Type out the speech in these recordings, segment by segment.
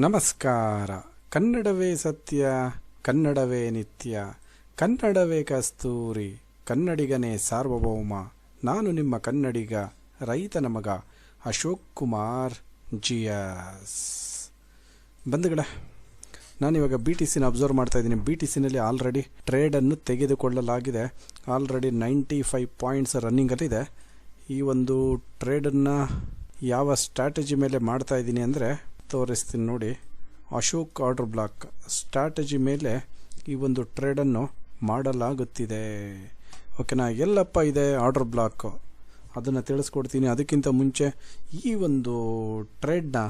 ನಮಸ್ಕಾರ. ಕನ್ನಡವೇ ಸತ್ಯ, ಕನ್ನಡವೇ ನಿತ್ಯ, ಕನ್ನಡವೇ ಕಸ್ತೂರಿ, ಕನ್ನಡಿಗನೇ ಸಾರ್ವಭೌಮ. ನಾನು ನಿಮ್ಮ ಕನ್ನಡಿಗ, ರೈತನ ಮಗ ಅಶೋಕ್ ಕುಮಾರ್ ಜಿಎಸ್. ಬಂಧುಗಳೇ, ನಾನಿವಾಗ ಬಿ ಟಿ ಸಿನ ಅಬ್ಸರ್ವ್ ಮಾಡ್ತಾ ಇದ್ದೀನಿ. ಬಿ ಟಿ ಸಿನಲ್ಲಿ ಆಲ್ರೆಡಿ ಟ್ರೇಡನ್ನು ತೆಗೆದುಕೊಳ್ಳಲಾಗಿದೆ. ಆಲ್ರೆಡಿ 95 ಪಾಯಿಂಟ್ಸ್ ರನ್ನಿಂಗಲ್ಲಿದೆ. ಈ ಒಂದು ಟ್ರೇಡನ್ನು ಯಾವ ಸ್ಟ್ರಾಟಜಿ ಮೇಲೆ ಮಾಡ್ತಾ ಇದ್ದೀನಿ ಅಂದರೆ ತೋರಿಸ್ತೀನಿ ನೋಡಿ. ಅಶೋಕ್ ಆರ್ಡರ್ ಬ್ಲಾಕ್ ಸ್ಟ್ರಾಟಜಿ ಮೇಲೆ ಈ ಒಂದು ಟ್ರೇಡನ್ನು ಮಾಡಲಾಗುತ್ತಿದೆ. ಓಕೆನಾ? ಎಲ್ಲಪ್ಪ ಇದೆ ಆರ್ಡರ್ ಬ್ಲಾಕ್, ಅದನ್ನು ತಿಳಿಸ್ಕೊಡ್ತೀನಿ. ಅದಕ್ಕಿಂತ ಮುಂಚೆ ಈ ಒಂದು ಟ್ರೇಡ್ನ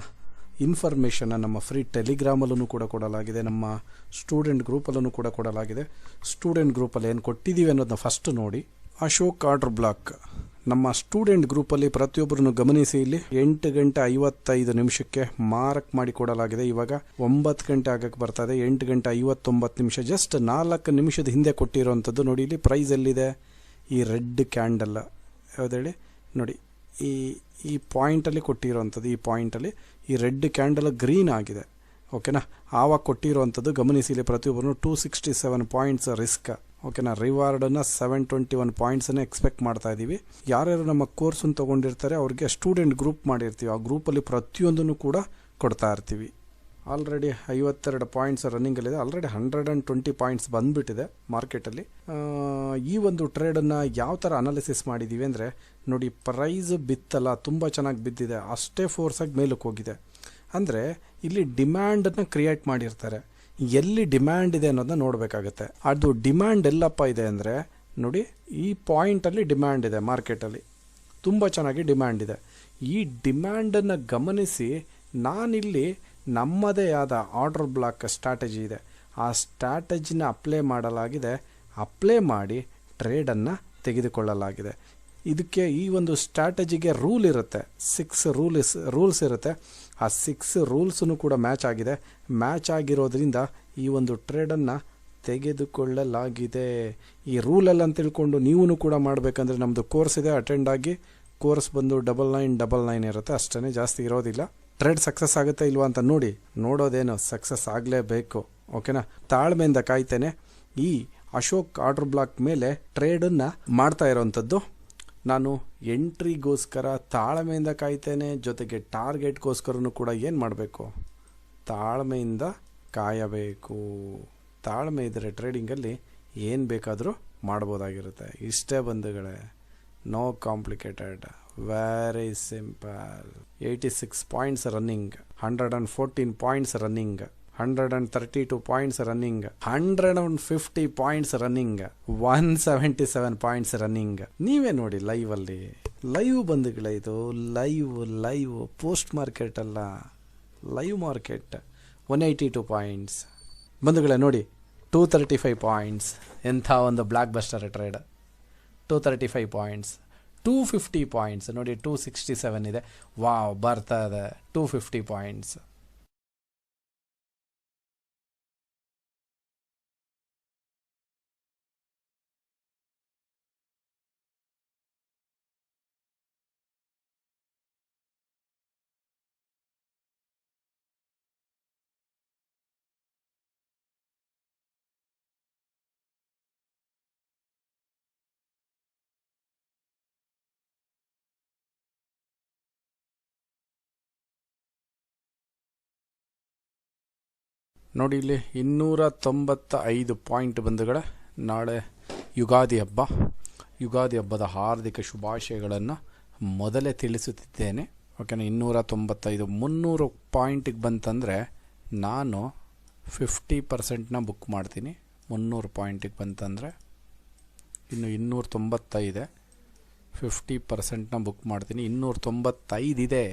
ಇನ್ಫಾರ್ಮೇಷನ್ನ ನಮ್ಮ ಫ್ರೀ ಟೆಲಿಗ್ರಾಮಲ್ಲೂ ಕೂಡ ಕೊಡಲಾಗಿದೆ, ನಮ್ಮ ಸ್ಟೂಡೆಂಟ್ ಗ್ರೂಪಲ್ಲೂ ಕೂಡ ಕೊಡಲಾಗಿದೆ. ಸ್ಟೂಡೆಂಟ್ ಗ್ರೂಪಲ್ಲಿ ಏನು ಕೊಟ್ಟಿದ್ದೀವಿ ಅನ್ನೋದನ್ನ ಫಸ್ಟ್ ನೋಡಿ. ಅಶೋಕ್ ಆರ್ಡರ್ ಬ್ಲಾಕ್ ನಮ್ಮ ಸ್ಟೂಡೆಂಟ್ ಗ್ರೂಪಲ್ಲಿ ಪ್ರತಿಯೊಬ್ಬರನ್ನು ಗಮನಿಸಿ. ಇಲ್ಲಿ 8:55 ಮಾರ್ಕ್ ಮಾಡಿ ಕೊಡಲಾಗಿದೆ. ಇವಾಗ 9 ಗಂಟೆ ಆಗಕ್ಕೆ ಬರ್ತಾ ಇದೆ. 8:59, ಜಸ್ಟ್ 4 ನಿಮಿಷದ ಹಿಂದೆ ಕೊಟ್ಟಿರೋವಂಥದ್ದು ನೋಡಿ. ಇಲ್ಲಿ ಪ್ರೈಸ್ ಎಲ್ಲಿದೆ? ಈ ರೆಡ್ ಕ್ಯಾಂಡಲ್ ಯಾವ್ದು ಹೇಳಿ ನೋಡಿ, ಈ ಪಾಯಿಂಟಲ್ಲಿ ಕೊಟ್ಟಿರೋವಂಥದ್ದು. ಈ ಪಾಯಿಂಟಲ್ಲಿ ಈ ರೆಡ್ ಕ್ಯಾಂಡಲ್ ಗ್ರೀನ್ ಆಗಿದೆ. ಓಕೆನಾ? ಆವಾಗ ಕೊಟ್ಟಿರೋವಂಥದ್ದು ಗಮನಿಸಿ. ಇಲ್ಲಿ ಪ್ರತಿಯೊಬ್ಬರು 267 ಪಾಯಿಂಟ್ಸ್ ರಿಸ್ಕ್. ಓಕೆನಾ? ರಿವಾರ್ಡನ್ನು 721 ಪಾಯಿಂಟ್ಸನ್ನು ಎಕ್ಸ್ಪೆಕ್ಟ್ ಮಾಡ್ತಾ ಇದ್ದೀವಿ. ಯಾರ್ಯಾರು ನಮ್ಮ ಕೋರ್ಸನ್ನು ತೊಗೊಂಡಿರ್ತಾರೆ ಅವ್ರಿಗೆ ಸ್ಟೂಡೆಂಟ್ ಗ್ರೂಪ್ ಮಾಡಿರ್ತೀವಿ. ಆ ಗ್ರೂಪಲ್ಲಿ ಪ್ರತಿಯೊಂದನ್ನು ಕೂಡ ಕೊಡ್ತಾ ಇರ್ತೀವಿ. ಆಲ್ರೆಡಿ 52 ಪಾಯಿಂಟ್ಸ್ ರನ್ನಿಂಗಲ್ಲಿದೆ. ಆಲ್ರೆಡಿ 120 ಪಾಯಿಂಟ್ಸ್ ಬಂದುಬಿಟ್ಟಿದೆ ಮಾರ್ಕೆಟಲ್ಲಿ. ಈ ಒಂದು ಟ್ರೇಡನ್ನು ಯಾವ ಥರ ಅನಾಲಿಸಿಸ್ ಮಾಡಿದ್ದೀವಿ ಅಂದರೆ ನೋಡಿ, ಪ್ರೈಸ್ ಬಿತ್ತಲ್ಲ, ತುಂಬ ಚೆನ್ನಾಗಿ ಬಿದ್ದಿದೆ, ಅಷ್ಟೇ ಫೋರ್ಸಾಗಿ ಮೇಲಕ್ಕೆ ಹೋಗಿದೆ. ಅಂದರೆ ಇಲ್ಲಿ ಡಿಮ್ಯಾಂಡನ್ನು ಕ್ರಿಯೇಟ್ ಮಾಡಿರ್ತಾರೆ. ಎಲ್ಲಿ ಡಿಮ್ಯಾಂಡ್ ಇದೆ ಅನ್ನೋದನ್ನ ನೋಡಬೇಕಾಗತ್ತೆ. ಅದು ಡಿಮ್ಯಾಂಡ್ ಎಲ್ಲಪ್ಪ ಇದೆ ಅಂದರೆ ನೋಡಿ, ಈ ಪಾಯಿಂಟಲ್ಲಿ ಡಿಮ್ಯಾಂಡ್ ಇದೆ. ಮಾರ್ಕೆಟಲ್ಲಿ ತುಂಬ ಚೆನ್ನಾಗಿ ಡಿಮ್ಯಾಂಡ್ ಇದೆ. ಈ ಡಿಮ್ಯಾಂಡನ್ನು ಗಮನಿಸಿ ನಾನಿಲ್ಲಿ ನಮ್ಮದೇ ಆದ ಆರ್ಡರ್ ಬ್ಲಾಕ್ ಸ್ಟ್ರಾಟಜಿ ಇದೆ. ಆ ಸ್ಟ್ರಾಟಜಿನ ಅಪ್ಲೈ ಮಾಡಲಾಗಿದೆ. ಅಪ್ಲೈ ಮಾಡಿ ಟ್ರೇಡನ್ನು ತೆಗೆದುಕೊಳ್ಳಲಾಗಿದೆ. ಇದಕ್ಕೆ ಈ ಒಂದು ಸ್ಟ್ರಾಟಜಿಗೆ ರೂಲ್ ಇರುತ್ತೆ, 6 ರೂಲ್ಸ್ ಇರುತ್ತೆ. ಆ 6 ರೂಲ್ಸನ್ನು ಕೂಡ ಮ್ಯಾಚ್ ಆಗಿದೆ. ಮ್ಯಾಚ್ ಆಗಿರೋದ್ರಿಂದ ಈ ಒಂದು ಟ್ರೇಡನ್ನು ತೆಗೆದುಕೊಳ್ಳಲಾಗಿದೆ. ಈ ರೂಲೆಲ್ಲ ತಿಳ್ಕೊಂಡು ನೀವು ಕೂಡ ಮಾಡಬೇಕಂದ್ರೆ ನಮ್ಮದು ಕೋರ್ಸ್ ಇದೆ, ಅಟೆಂಡ್ ಆಗಿ. ಕೋರ್ಸ್ ಬಂದು 9999 ಇರುತ್ತೆ, ಅಷ್ಟೇ, ಜಾಸ್ತಿ ಇರೋದಿಲ್ಲ. ಟ್ರೇಡ್ ಸಕ್ಸಸ್ ಆಗುತ್ತೆ ಇಲ್ವಾ ಅಂತ ನೋಡಿ. ನೋಡೋದೇನು, ಸಕ್ಸಸ್ ಆಗಲೇಬೇಕು. ಓಕೆನಾ? ತಾಳ್ಮೆಯಿಂದ ಕಾಯ್ತೇನೆ. ಈ ಅಶೋಕ್ ಆರ್ಡರ್ ಬ್ಲಾಕ್ ಮೇಲೆ ಟ್ರೇಡನ್ನು ಮಾಡ್ತಾ ಇರೋವಂಥದ್ದು. ನಾನು ಎಂಟ್ರಿಗೋಸ್ಕರ ತಾಳ್ಮೆಯಿಂದ ಕಾಯ್ತೇನೆ. ಜೊತೆಗೆ ಟಾರ್ಗೆಟ್ಗೋಸ್ಕರನೂ ಕೂಡ ಏನು ಮಾಡಬೇಕು? ತಾಳ್ಮೆಯಿಂದ ಕಾಯಬೇಕು. ತಾಳ್ಮೆ ಇದ್ದರೆ ಟ್ರೇಡಿಂಗಲ್ಲಿ ಏನು ಬೇಕಾದರೂ ಮಾಡ್ಬೋದಾಗಿರುತ್ತೆ. ಇಷ್ಟೇ ಬಂಧುಗಳೇ, no complicated, very simple. 86 points running, 114 points running, 132 points running, 150 points running, 177 points running. ನೀವೇ ನೋಡಿ ಲೈವಲ್ಲಿ. ಲೈವ್ ಬಂಧುಗಳೇ, ಇದು ಲೈವ್ ಪೋಸ್ಟ್ ಮಾರ್ಕೆಟ್ ಅಲ್ಲ, ಲೈವ್ ಮಾರ್ಕೆಟ್. 182 ಪಾಯಿಂಟ್ಸ್ ಬಂಧುಗಳೇ ನೋಡಿ. 235 ಪಾಯಿಂಟ್ಸ್, ಎಂಥ ಒಂದು blockbuster trade. 235 points, 250 points ನೋಡಿ. 267 ಇದೆ. ವಾವ್, ಬರ್ತಾ ಇದೆ. 250 ಪಾಯಿಂಟ್ಸ್. ನೋಡಿ ಇಲ್ಲಿ 295 ಪಾಯಿಂಟ್ ಬಂಧುಗಳೇ. ನಾಳೆ ಯುಗಾದಿ ಹಬ್ಬ. ಯುಗಾದಿ ಹಬ್ಬದ ಹಾರ್ದಿಕ ಶುಭಾಶಯಗಳನ್ನು ಮೊದಲೇ ತಿಳಿಸುತ್ತಿದ್ದೇನೆ. ಓಕೆನಾ? 295, 300 ಪಾಯಿಂಟಿಗೆ ಬಂತಂದರೆ ನಾನು 50%ನ ಬುಕ್ ಮಾಡ್ತೀನಿ. 300 ಪಾಯಿಂಟಿಗೆ ಬಂತಂದರೆ ಇನ್ನು 295, 50%ನ ಬುಕ್ ಮಾಡ್ತೀನಿ. 295 ಇದೆ,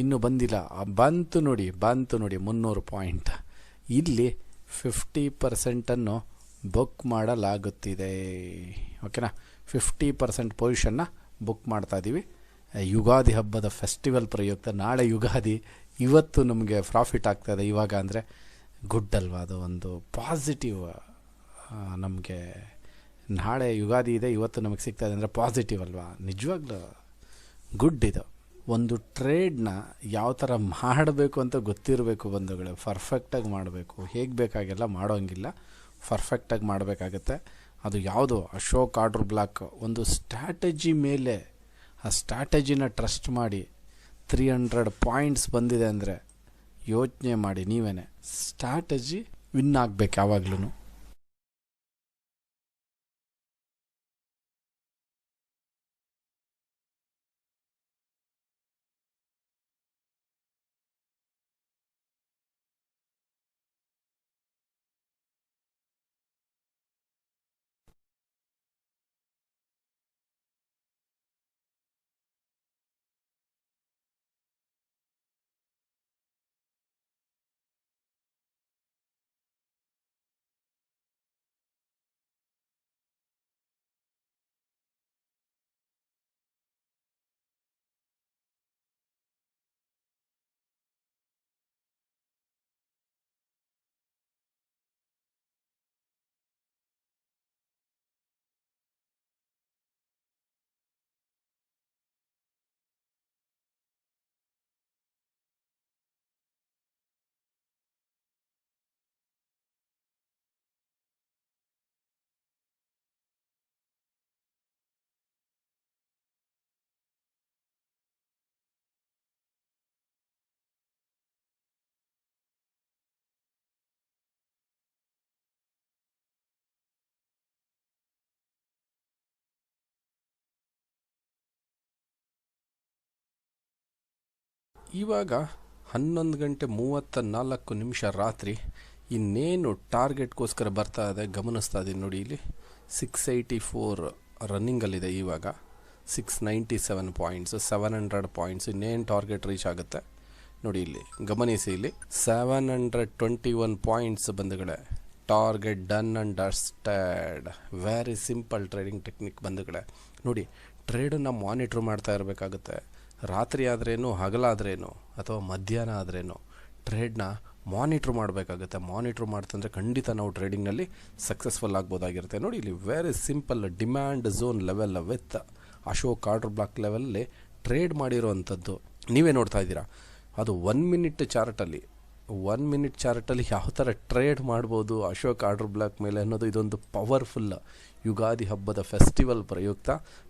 ಇನ್ನೂ ಬಂದಿಲ್ಲ. ಬಂತು ನೋಡಿ 300 ಪಾಯಿಂಟ್. ಇಲ್ಲಿ 50%ನ್ನು ಬುಕ್ ಮಾಡಲಾಗುತ್ತಿದೆ. ಓಕೆನಾ? 50% ಪೊಸಿಷನ್ನ ಬುಕ್ ಮಾಡ್ತಾ ಇದ್ದೀವಿ. ಯುಗಾದಿ ಹಬ್ಬದ ಫೆಸ್ಟಿವಲ್ ಪ್ರಯುಕ್ತ. ನಾಳೆ ಯುಗಾದಿ, ಇವತ್ತು ನಮಗೆ ಪ್ರಾಫಿಟ್ ಆಗ್ತಾಯಿದೆ ಇವಾಗ ಅಂದರೆ ಗುಡ್ ಅಲ್ವಾ? ಅದು ಒಂದು ಪಾಸಿಟಿವ್. ನಮಗೆ ನಾಳೆ ಯುಗಾದಿ ಇದೆ, ಇವತ್ತು ನಮಗೆ ಸಿಗ್ತಾಯಿದೆ ಅಂದರೆ ಪಾಸಿಟಿವ್ ಅಲ್ವಾ? ನಿಜವಾಗ್ಲೂ ಗುಡ್ ಇದು. ಒಂದು ಟ್ರೇಡ್ನ ಯಾವ ಥರ ಮಾಡಬೇಕು ಅಂತ ಗೊತ್ತಿರಬೇಕು ಬಂಧುಗಳೇ. ಪರ್ಫೆಕ್ಟಾಗಿ ಮಾಡಬೇಕು, ಹೇಗೆ ಬೇಕಾಗೆಲ್ಲ ಮಾಡೋಂಗಿಲ್ಲ, ಪರ್ಫೆಕ್ಟಾಗಿ ಮಾಡಬೇಕಾಗತ್ತೆ. ಅದು ಯಾವುದು ಅಶೋಕ್ ಆರ್ಡರ್ ಬ್ಲಾಕ್ ಒಂದು ಸ್ಟ್ರಾಟಜಿ ಮೇಲೆ, ಆ ಸ್ಟ್ರಾಟಜಿನ ಟ್ರಸ್ಟ್ ಮಾಡಿ 300 ಪಾಯಿಂಟ್ಸ್ ಬಂದಿದೆ ಅಂದರೆ ಯೋಚನೆ ಮಾಡಿ ನೀವೇ, ಸ್ಟ್ರಾಟಜಿ ವಿನ್ ಆಗಬೇಕು ಯಾವಾಗ್ಲೂ. ಇವಾಗ 11:34 ರಾತ್ರಿ. ಇನ್ನೇನು ಟಾರ್ಗೆಟ್ಗೋಸ್ಕರ ಬರ್ತಾ ಇದೆ ಗಮನಿಸ್ತಾ ಇದ್ದೀನಿ ನೋಡಿ. ಇಲ್ಲಿ 684 ರನ್ನಿಂಗಲ್ಲಿದೆ. ಇವಾಗ 697 ಪಾಯಿಂಟ್ಸ್, 700 ಪಾಯಿಂಟ್ಸ್. ಇನ್ನೇನು ಟಾರ್ಗೆಟ್ ರೀಚ್ ಆಗುತ್ತೆ ನೋಡಿ. ಇಲ್ಲಿ ಗಮನಿಸಿ, ಇಲ್ಲಿ 721 ಪಾಯಿಂಟ್ಸ್ ಬಂಧುಗಳೇ. Target done and dusted. Very simple trading technique ಬಂಧುಗಳೇ. ನೋಡಿ, ಟ್ರೇಡನ್ನು ಮಾನಿಟ್ರ್ ಮಾಡ್ತಾ ಇರಬೇಕಾಗುತ್ತೆ. ರಾತ್ರಿ ಆದ್ರೇನು, ಹಗಲಾದ್ರೇನು, ಅಥವಾ ಮಧ್ಯಾಹ್ನ ಆದ್ರೇನು ಟ್ರೇಡ್ನ ಮಾನಿಟ್ರ್ ಮಾಡಬೇಕಾಗುತ್ತೆ. ಮಾನಿಟ್ರ್ ಮಾಡ್ತಂದರೆ ಖಂಡಿತ ನಾವು ಟ್ರೇಡಿಂಗ್ನಲ್ಲಿ ಸಕ್ಸಸ್ಫುಲ್ ಆಗ್ಬೋದಾಗಿರುತ್ತೆ. ನೋಡಿ, ಇಲ್ಲಿ very simple demand zone level with Ashok order block ಲೆವೆಲಲ್ಲಿ ಟ್ರೇಡ್ ಮಾಡಿರೋವಂಥದ್ದು ನೀವೇ ನೋಡ್ತಾ ಇದ್ದೀರಾ. ಅದು 1 ಮಿನಿಟ್ ಚಾರ್ಟಲ್ಲಿ ಯಾವ ಥರ ಟ್ರೇಡ್ ಮಾಡ್ಬೋದು ಅಶೋಕ್ ಆರ್ಡರ್ ಬ್ಲಾಕ್ ಮೇಲೆ ಅನ್ನೋದು ಇದೊಂದು ಪವರ್ಫುಲ್ ಯುಗಾದಿ ಹಬ್ಬದ ಫೆಸ್ಟಿವಲ್ ಪ್ರಯುಕ್ತ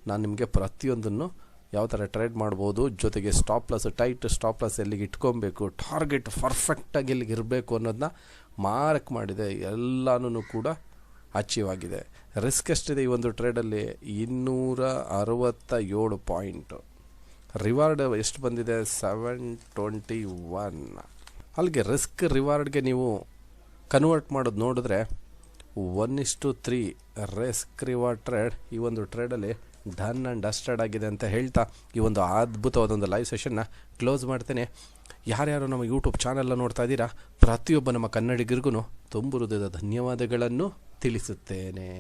ನಾನು ನಿಮಗೆ ಪ್ರತಿಯೊಂದನ್ನು ಯಾವ ಥರ ಟ್ರೇಡ್ ಮಾಡ್ಬೋದು, ಜೊತೆಗೆ stop loss, tight stop loss ಎಲ್ಲಿಗೆ ಇಟ್ಕೊಬೇಕು, ಟಾರ್ಗೆಟ್ ಪರ್ಫೆಕ್ಟಾಗಿ ಎಲ್ಲಿಗೆ ಇರಬೇಕು ಅನ್ನೋದನ್ನ ಮಾರ್ಕ್ ಮಾಡಿದೆ. ಎಲ್ಲನೂ ಕೂಡ ಅಚೀವ್ ಆಗಿದೆ. ರಿಸ್ಕ್ ಎಷ್ಟಿದೆ ಈ ಒಂದು ಟ್ರೇಡಲ್ಲಿ? 267 ಪಾಯಿಂಟು. ರಿವಾರ್ಡ್ ಎಷ್ಟು ಬಂದಿದೆ? 721. ಅಲ್ಲಿಗೆ ರಿಸ್ಕ್ ರಿವಾರ್ಡ್ಗೆ ನೀವು ಕನ್ವರ್ಟ್ ಮಾಡೋದು ನೋಡಿದ್ರೆ 1:3 ರಿಸ್ಕ್ ರಿವಾರ್ಡ್ ಟ್ರೇಡ್ ಈ ಒಂದು ಟ್ರೇಡಲ್ಲಿ ಡನ್ ಆ್ಯಂಡ್ ಡಸ್ಟೆಡ್ ಆಗಿದೆ ಅಂತ ಹೇಳ್ತಾ ಈ ಒಂದು ಅದ್ಭುತವಾದೊಂದು ಲೈವ್ ಸೆಷನ್ನ ಕ್ಲೋಸ್ ಮಾಡ್ತೇನೆ. ಯಾರ್ಯಾರು ನಮ್ಮ ಯೂಟ್ಯೂಬ್ ಚಾನಲ್ನ ನೋಡ್ತಾ ಇದ್ದೀರಾ, ಪ್ರತಿಯೊಬ್ಬ ನಮ್ಮ ಕನ್ನಡಿಗರಿಗೂ ತುಂಬು ಹೃದಯದ ಧನ್ಯವಾದಗಳನ್ನು ತಿಳಿಸುತ್ತೇನೆ.